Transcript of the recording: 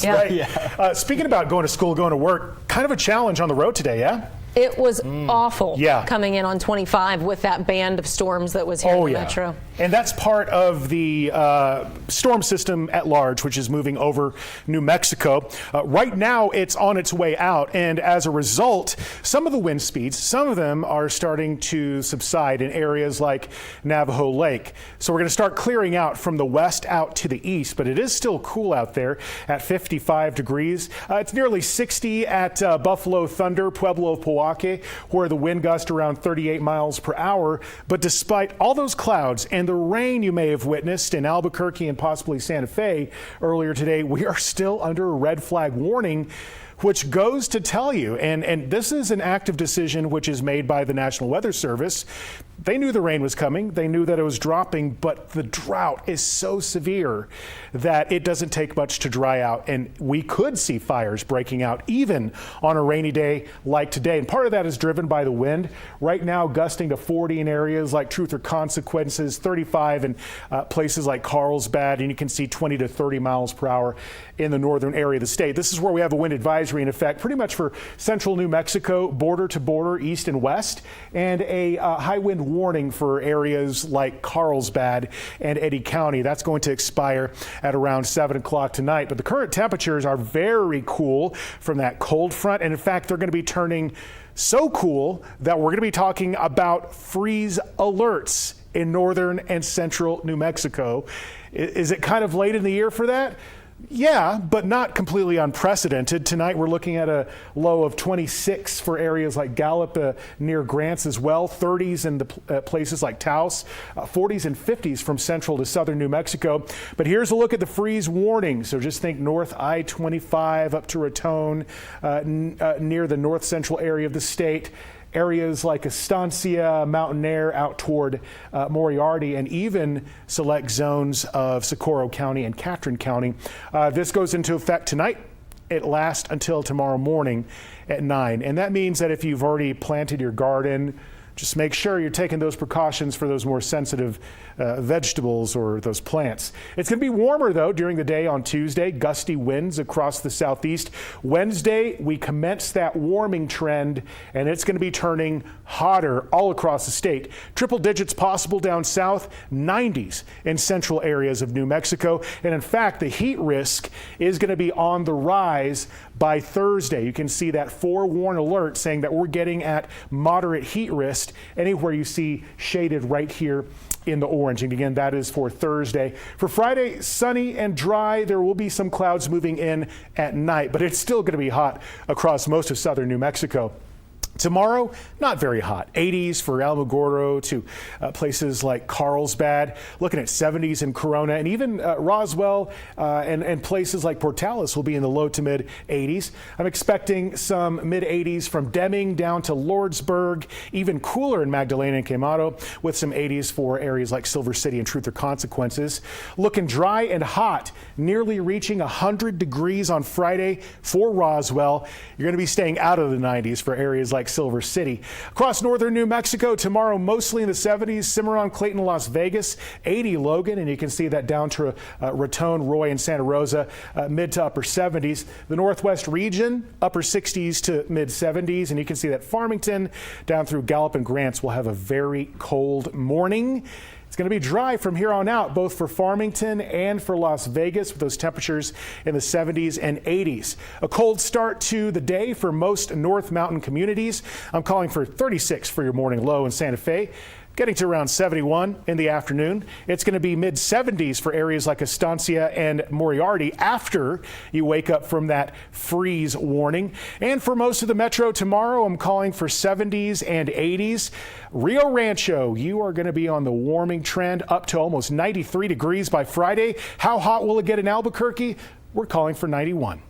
That's right. Yeah. Speaking about going to school, going to work, kind of a challenge on the road today, yeah? It was awful coming in on 25 with that band of storms that was here in the metro. And that's part of the storm system at large, which is moving over New Mexico. Right now, it's on its way out. And as a result, some of the wind speeds, some of them are starting to subside in areas like Navajo Lake. So we're going to start clearing out from the west out to the east. But it is still cool out there at 55 degrees. It's nearly 60 at Buffalo Thunder, Pueblo, Milwaukee, where the wind gusts around 38 miles per hour. But despite all those clouds and the rain you may have witnessed in Albuquerque and possibly Santa Fe earlier today, we are still under a red flag warning, which goes to tell you, and this is an active decision which is made by the National Weather Service. They knew the rain was coming. They knew that it was dropping, but the drought is so severe that it doesn't take much to dry out. And we could see fires breaking out even on a rainy day like today. And part of that is driven by the wind. Right now, gusting to 40 in areas like Truth or Consequences, 35 in places like Carlsbad, and you can see 20 to 30 miles per hour in the northern area of the state. This is where we have a wind advisory in effect pretty much for central New Mexico, border to border, east and west, and a high wind warning for areas like Carlsbad and Eddy County. That's going to expire at around 7 o'clock tonight. But the current temperatures are very cool from that cold front. And in fact, they're going to be turning so cool that we're going to be talking about freeze alerts in northern and central New Mexico. Is it kind of late in the year for that? Yeah, but not completely unprecedented. Tonight we're looking at a low of 26 for areas like Gallup near Grants as well, 30s in the places like Taos, 40s and 50s from central to southern New Mexico. But here's a look at the freeze warning. So just think north I-25 up to Raton, near the north central area of the state. Areas like Estancia, Mountain Air out toward Moriarty, and even select zones of Socorro County and Catron County. This goes into effect tonight. It lasts until tomorrow morning at 9. And that means that if you've already planted your garden, just make sure you're taking those precautions for those more sensitive vegetables or those plants. It's going to be warmer, though, during the day on Tuesday. Gusty winds across the southeast. Wednesday, we commence that warming trend, and it's going to be turning hotter all across the state. Triple digits possible down south, 90s in central areas of New Mexico. And in fact, the heat risk is going to be on the rise by Thursday. You can see that forewarn alert saying that we're getting at moderate heat risk anywhere you see shaded right here in the orange. And again, that is for Thursday. For Friday, sunny and dry. There will be some clouds moving in at night, but it's still going to be hot across most of southern New Mexico. Tomorrow, not very hot. 80s for Alamogordo to places like Carlsbad, looking at 70s in Corona, and even Roswell and places like Portales will be in the low to mid 80s. I'm expecting some mid 80s from Deming down to Lordsburg, even cooler in Magdalena and Quemado, with some 80s for areas like Silver City and Truth or Consequences. Looking dry and hot, nearly reaching 100 degrees on Friday for Roswell. You're going to be staying out of the 90s for areas like Silver City. Across northern New Mexico tomorrow, mostly in the 70s. Cimarron, Clayton, Las Vegas, 80 Logan, and you can see that down to Raton, Roy, and Santa Rosa, mid to upper 70s. The northwest region, upper 60s to mid 70s, and you can see that Farmington down through Gallup and Grants will have a very cold morning. It's going to be dry from here on out, both for Farmington and for Las Vegas, with those temperatures in the 70s and 80s. A cold start to the day for most North Mountain communities. I'm calling for 36 for your morning low in Santa Fe, getting to around 71 in the afternoon. It's going to be mid 70s for areas like Estancia and Moriarty after you wake up from that freeze warning. And for most of the metro tomorrow, I'm calling for 70s and 80s. Rio Rancho, you are going to be on the warming trend up to almost 93 degrees by Friday. How hot will it get in Albuquerque? We're calling for 91.